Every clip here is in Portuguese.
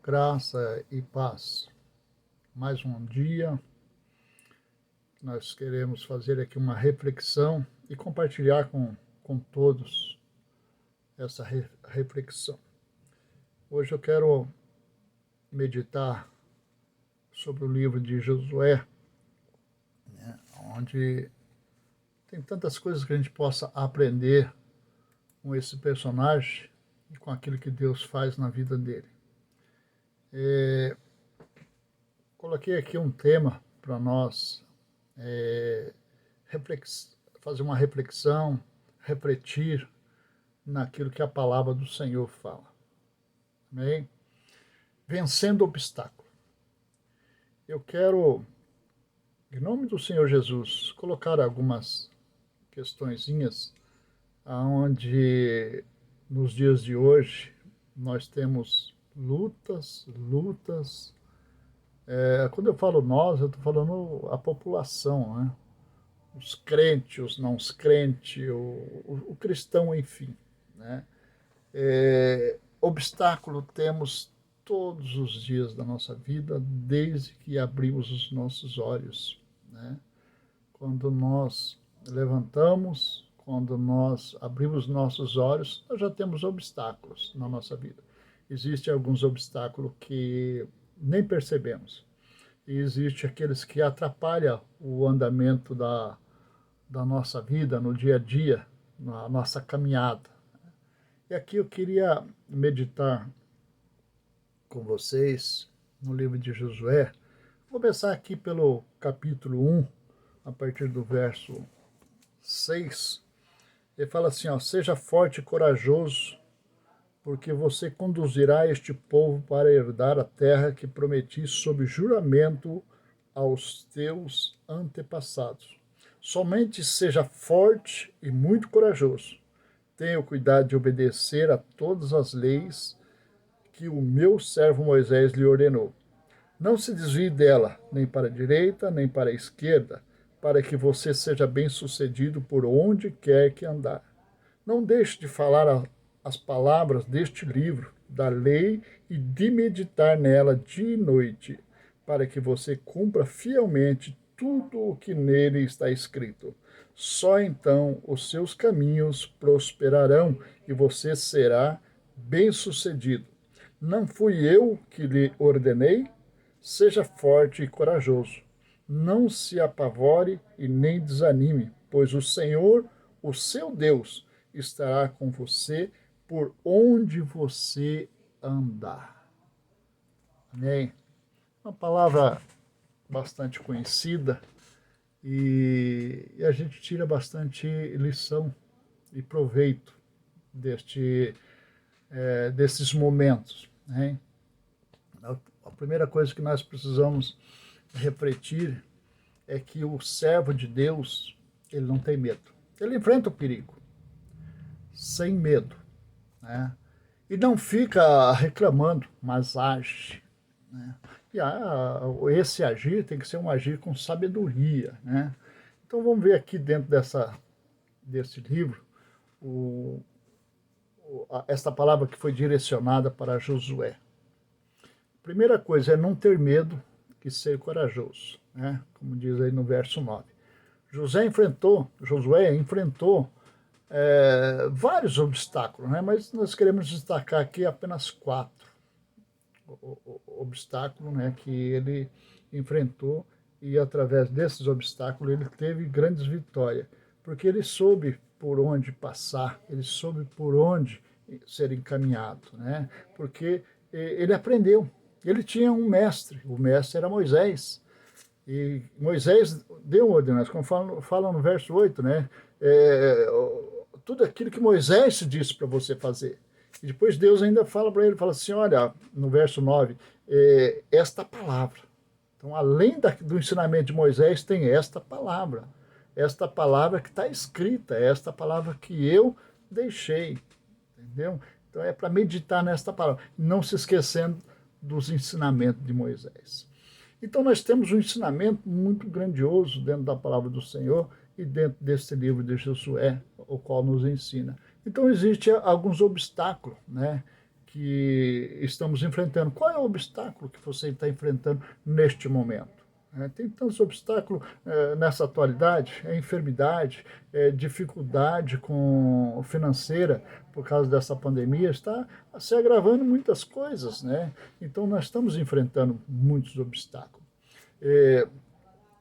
Graça e paz. Mais um dia, nós queremos fazer aqui uma reflexão e compartilhar com todos essa reflexão. Hoje eu quero meditar sobre o livro de Josué, onde tem tantas coisas que a gente possa aprender com esse personagem e com aquilo que Deus faz na vida dele. Coloquei aqui um tema para nós fazer uma reflexão, refletir naquilo que a palavra do Senhor fala. Amém? Vencendo o obstáculo. Eu quero, em nome do Senhor Jesus, colocar algumas questõezinhas onde nos dias de hoje nós temos lutas. Quando eu falo nós, eu estou falando a população, né? Os crentes, os não crentes, o cristão, enfim. Né? Obstáculo temos todos os dias da nossa vida, desde que abrimos os nossos olhos. Né? Quando nós levantamos, quando nós abrimos nossos olhos, nós já temos obstáculos na nossa vida. Existem alguns obstáculos que nem percebemos. E existe aqueles que atrapalham o andamento da nossa vida, no dia a dia, na nossa caminhada. E aqui eu queria meditar com vocês no livro de Josué. Vou começar aqui pelo capítulo 1, a partir do verso 6. Ele fala assim, seja forte e corajoso, porque você conduzirá este povo para herdar a terra que prometi sob juramento aos teus antepassados. Somente seja forte e muito corajoso. Tenha o cuidado de obedecer a todas as leis que o meu servo Moisés lhe ordenou. Não se desvie dela, nem para a direita, nem para a esquerda, para que você seja bem-sucedido por onde quer que andar. Não deixe de falar as palavras deste livro, da lei, e de meditar nela dia e noite, para que você cumpra fielmente tudo o que nele está escrito. Só então os seus caminhos prosperarão e você será bem-sucedido. Não fui eu que lhe ordenei? Seja forte e corajoso. Não se apavore e nem desanime, pois o Senhor, o seu Deus, estará com você por onde você andar. Amém? Uma palavra bastante conhecida e a gente tira bastante lição e proveito desses momentos. Né? A primeira coisa que nós precisamos refletir é que o servo de Deus, ele não tem medo. Ele enfrenta o perigo sem medo. Né? E não fica reclamando, mas age. Né? E esse agir tem que ser um agir com sabedoria. Né? Então vamos ver aqui dentro desse livro esta palavra que foi direcionada para Josué. Primeira coisa é não ter medo e ser corajoso, né? Como diz aí no verso 9. Josué enfrentou vários obstáculos, né? Mas nós queremos destacar aqui apenas 4 obstáculos, né, que ele enfrentou, e através desses obstáculos ele teve grandes vitórias, porque ele soube por onde passar, ele soube por onde ser encaminhado, né? Porque ele aprendeu. Ele tinha um mestre, o mestre era Moisés, e Moisés deu ordens, como fala no verso 8, né? Tudo aquilo que Moisés disse para você fazer. E depois Deus ainda fala para ele, fala assim, olha, no verso 9, esta palavra. Então, além do ensinamento de Moisés, tem esta palavra que está escrita, esta palavra que eu deixei, entendeu? Então, é para meditar nesta palavra, não se esquecendo dos ensinamentos de Moisés. Então, nós temos um ensinamento muito grandioso dentro da palavra do Senhor e dentro desse livro de Josué, o qual nos ensina. Então, existem alguns obstáculos, né, que estamos enfrentando. Qual é o obstáculo que você está enfrentando neste momento? Tem tantos obstáculos nessa atualidade, enfermidade, dificuldade financeira por causa dessa pandemia, está se agravando muitas coisas, né? Então nós estamos enfrentando muitos obstáculos.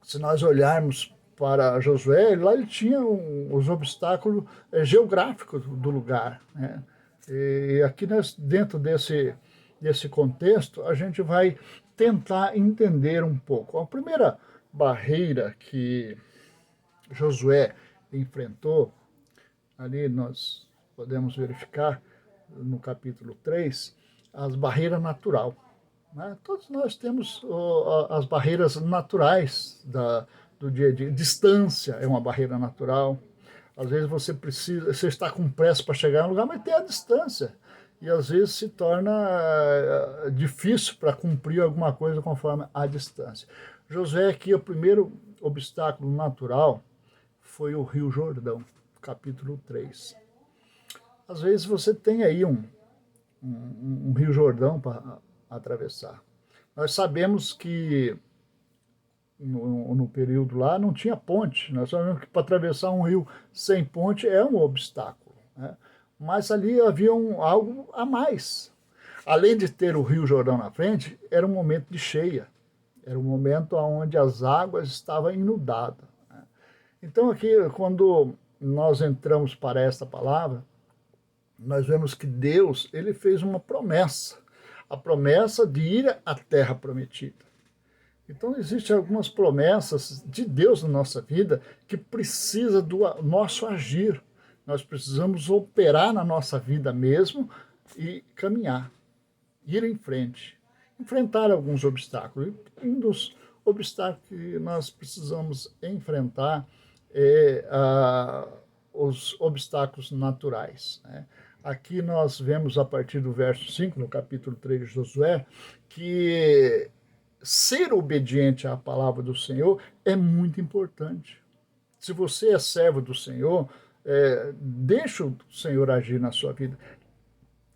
Se nós olharmos para Josué, lá ele tinha os obstáculos geográficos do lugar, né? E aqui dentro desse contexto, a gente vai tentar entender um pouco. A primeira barreira que Josué enfrentou, ali nós podemos verificar no capítulo 3, as barreiras naturais. Né? Todos nós temos as barreiras naturais do dia a dia. Distância é uma barreira natural. Às vezes você está com pressa para chegar em um lugar, mas tem a distância. E às vezes se torna difícil para cumprir alguma coisa conforme a distância. Josué aqui, o primeiro obstáculo natural foi o Rio Jordão, capítulo 3. Às vezes você tem aí um Rio Jordão para atravessar. Nós sabemos que no período lá não tinha ponte. Nós sabemos que para atravessar um rio sem ponte é um obstáculo, né? Mas ali havia algo a mais. Além de ter o Rio Jordão na frente, era um momento de cheia. Era um momento onde as águas estavam inundadas, né? Então aqui, quando nós entramos para esta palavra, nós vemos que Deus ele fez uma promessa. A promessa de ir à terra prometida. Então, existem algumas promessas de Deus na nossa vida que precisa do nosso agir. Nós precisamos operar na nossa vida mesmo e caminhar, ir em frente, enfrentar alguns obstáculos. E um dos obstáculos que nós precisamos enfrentar é os obstáculos naturais, né? Aqui nós vemos a partir do verso 5, no capítulo 3 de Josué, que ser obediente à palavra do Senhor é muito importante. Se você é servo do Senhor, deixa o Senhor agir na sua vida.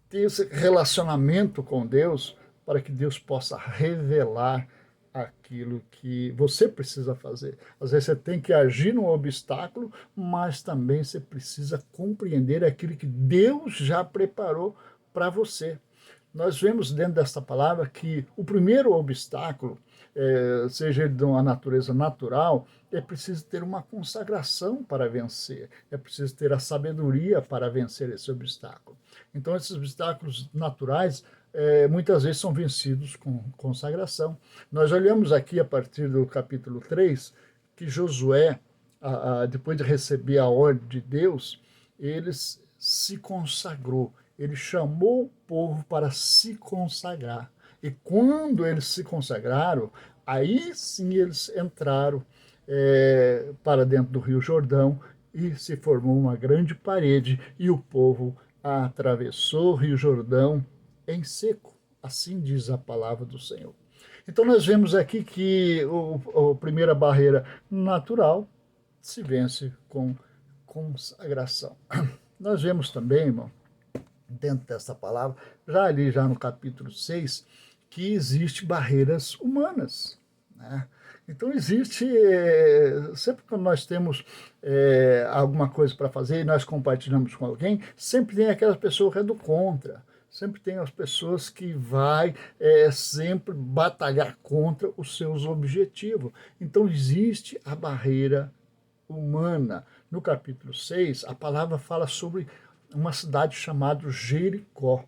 Tenha esse relacionamento com Deus para que Deus possa revelar aquilo que você precisa fazer. Às vezes você tem que agir no obstáculo, mas também você precisa compreender aquilo que Deus já preparou para você. Nós vemos dentro desta palavra que o primeiro obstáculo, seja ele de uma natureza natural, é preciso ter uma consagração para vencer, é preciso ter a sabedoria para vencer esse obstáculo. Então, esses obstáculos naturais, muitas vezes são vencidos com consagração. Nós olhamos aqui a partir do capítulo 3, que Josué, depois de receber a ordem de Deus, ele se consagrou. Ele chamou o povo para se consagrar. E quando eles se consagraram, aí sim eles entraram para dentro do Rio Jordão e se formou uma grande parede e o povo atravessou o Rio Jordão em seco. Assim diz a palavra do Senhor. Então nós vemos aqui que a primeira barreira natural se vence com consagração. Nós vemos também, irmão, dentro dessa palavra, já no capítulo 6, que existe barreiras humanas, né? Então existe, sempre que nós temos alguma coisa para fazer e nós compartilhamos com alguém, sempre tem aquelas pessoas que é do contra, sempre tem as pessoas que vai sempre batalhar contra os seus objetivos. Então existe a barreira humana. No capítulo 6, a palavra fala sobre uma cidade chamada Jericó.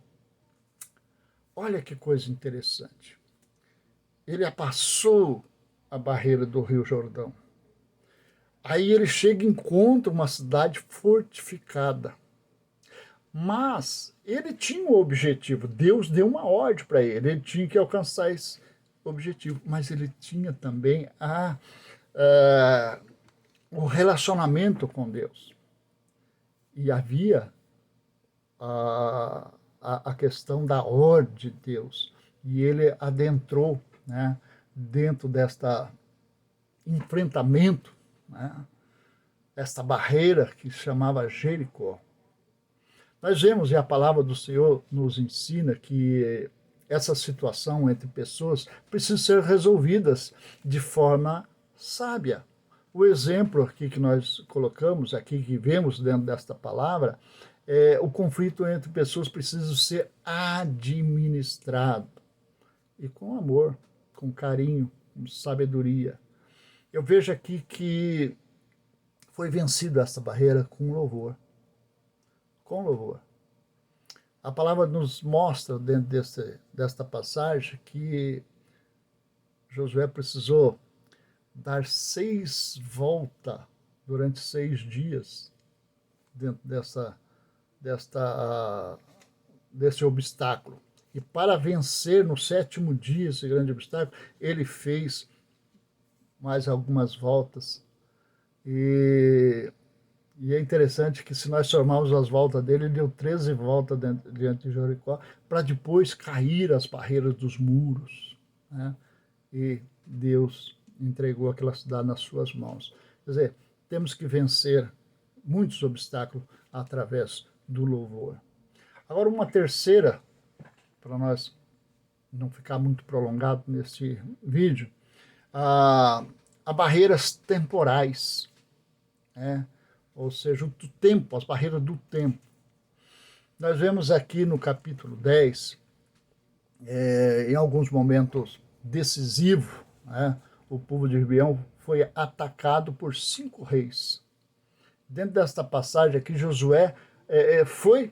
Olha que coisa interessante. Ele passou a barreira do Rio Jordão. Aí ele chega e encontra uma cidade fortificada. Mas ele tinha um objetivo. Deus deu uma ordem para ele. Ele tinha que alcançar esse objetivo. Mas ele tinha também o relacionamento com Deus. E havia a questão da ordem de Deus. E ele adentrou, né, dentro desta enfrentamento, né, esta barreira que se chamava Jericó. Nós vemos, e a palavra do Senhor nos ensina, que essa situação entre pessoas precisa ser resolvidas de forma sábia. O exemplo aqui que nós colocamos, aqui que vemos dentro desta palavra, o conflito entre pessoas precisa ser administrado. E com amor, com carinho, com sabedoria. Eu vejo aqui que foi vencida essa barreira com louvor. Com louvor. A palavra nos mostra, dentro desta passagem, que Josué precisou dar 6 voltas durante 6 dias dentro desse obstáculo. E para vencer no 7º dia esse grande obstáculo, ele fez mais algumas voltas. E é interessante que, se nós somarmos as voltas dele, ele deu 13 voltas diante de Jericó, para depois cair as barreiras dos muros, né? E Deus entregou aquela cidade nas suas mãos. Quer dizer, temos que vencer muitos obstáculos através do louvor. Agora, uma terceira, para nós não ficar muito prolongado nesse vídeo, a barreiras temporais, né? Ou seja, o tempo, as barreiras do tempo. Nós vemos aqui no capítulo 10, em alguns momentos decisivos, né, o povo de Gibeão foi atacado por 5 reis. Dentro desta passagem aqui, Josué foi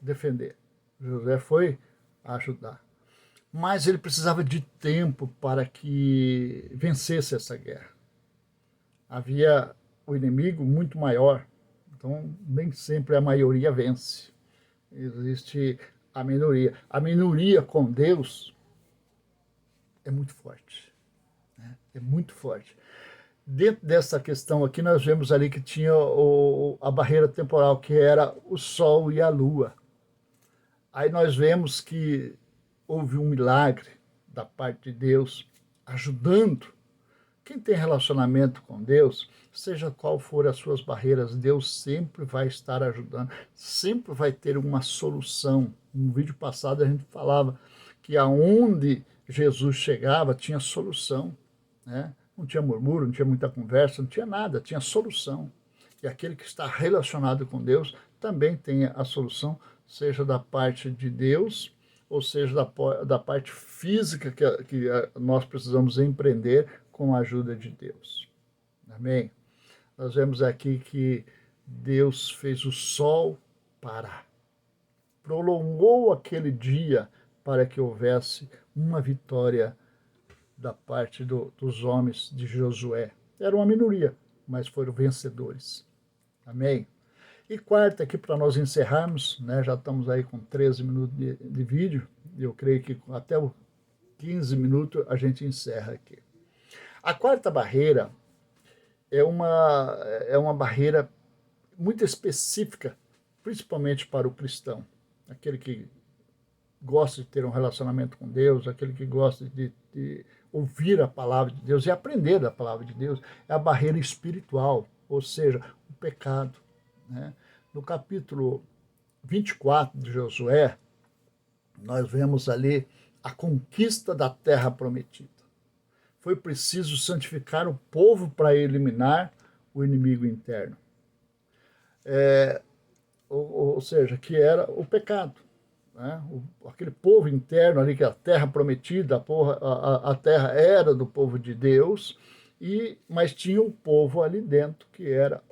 defender, Josué foi ajudar. Mas ele precisava de tempo para que vencesse essa guerra. Havia o inimigo muito maior, então nem sempre a maioria vence. Existe a minoria. A minoria com Deus é muito forte, né? É muito forte. Dentro dessa questão aqui, nós vemos ali que tinha a barreira temporal, que era o Sol e a Lua. Aí nós vemos que houve um milagre da parte de Deus, ajudando. Quem tem relacionamento com Deus, seja qual for as suas barreiras, Deus sempre vai estar ajudando, sempre vai ter uma solução. No vídeo passado a gente falava que aonde Jesus chegava tinha solução, né? Não tinha murmúrio, não tinha muita conversa, não tinha nada, tinha solução. E aquele que está relacionado com Deus também tem a solução, seja da parte de Deus, ou seja da parte física que nós precisamos empreender com a ajuda de Deus. Amém? Nós vemos aqui que Deus fez o sol parar. Prolongou aquele dia para que houvesse uma vitória da parte dos homens de Josué. Era uma minoria, mas foram vencedores. Amém? E quarta, aqui para nós encerrarmos, né, já estamos aí com 13 minutos de vídeo, eu creio que até os 15 minutos a gente encerra aqui. A quarta barreira é uma barreira muito específica, principalmente para o cristão, aquele que gosta de ter um relacionamento com Deus, aquele que gosta de ouvir a palavra de Deus e aprender da palavra de Deus, é a barreira espiritual, ou seja, o pecado, né? No capítulo 24 de Josué, nós vemos ali a conquista da terra prometida. Foi preciso santificar o povo para eliminar o inimigo interno. Ou seja, que era o pecado, né? Aquele povo interno ali, que a terra prometida, a terra era do povo de Deus, mas tinha um povo ali dentro que era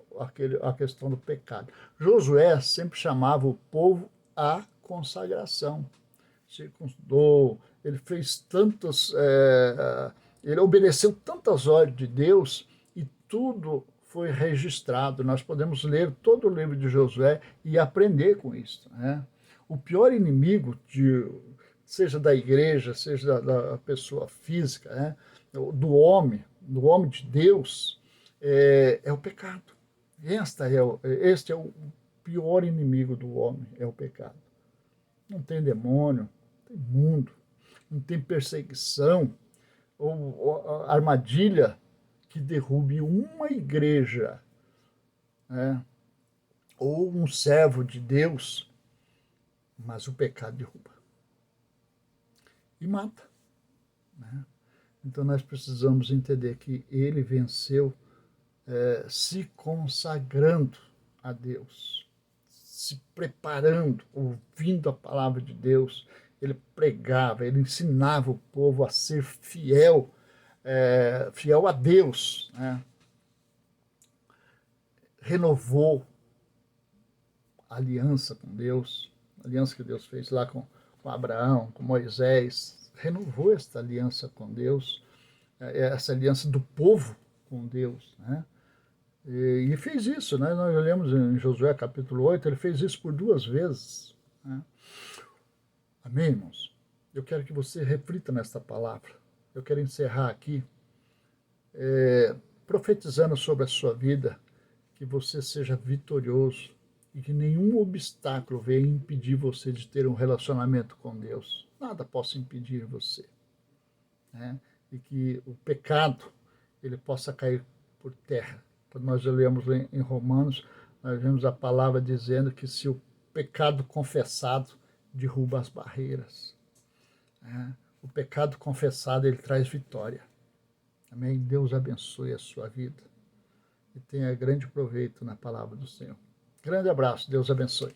a questão do pecado. Josué sempre chamava o povo à consagração. Circuncidou, ele fez ele obedeceu tantas ordens de Deus e tudo foi registrado. Nós podemos ler todo o livro de Josué e aprender com isso, né? O pior inimigo, seja da igreja, seja da pessoa física, né? do homem de Deus, é o pecado. Este é o pior inimigo do homem, é o pecado. Não tem demônio, não tem mundo, não tem perseguição ou armadilha que derrube uma igreja, né, ou um servo de Deus, mas o pecado derruba e mata, né? Então nós precisamos entender que ele venceu se consagrando a Deus, se preparando, ouvindo a palavra de Deus. Ele pregava, ele ensinava o povo a ser fiel, fiel a Deus, né? Renovou a aliança com Deus, a aliança que Deus fez lá com Abraão, com Moisés, renovou esta aliança com Deus, essa aliança do povo com Deus, né? E fez isso, né? Nós olhamos em Josué capítulo 8, ele fez isso por 2 vezes, né? Amém, irmãos? Eu quero que você reflita nesta palavra. Eu quero encerrar aqui profetizando sobre a sua vida, que você seja vitorioso e que nenhum obstáculo venha impedir você de ter um relacionamento com Deus. Nada possa impedir você, né? E que o pecado ele possa cair por terra. Quando nós lemos em Romanos, nós vemos a palavra dizendo que se o pecado confessado derruba as barreiras, né? O pecado confessado ele traz vitória. Amém? Deus abençoe a sua vida e tenha grande proveito na palavra do Senhor. Grande abraço, Deus abençoe.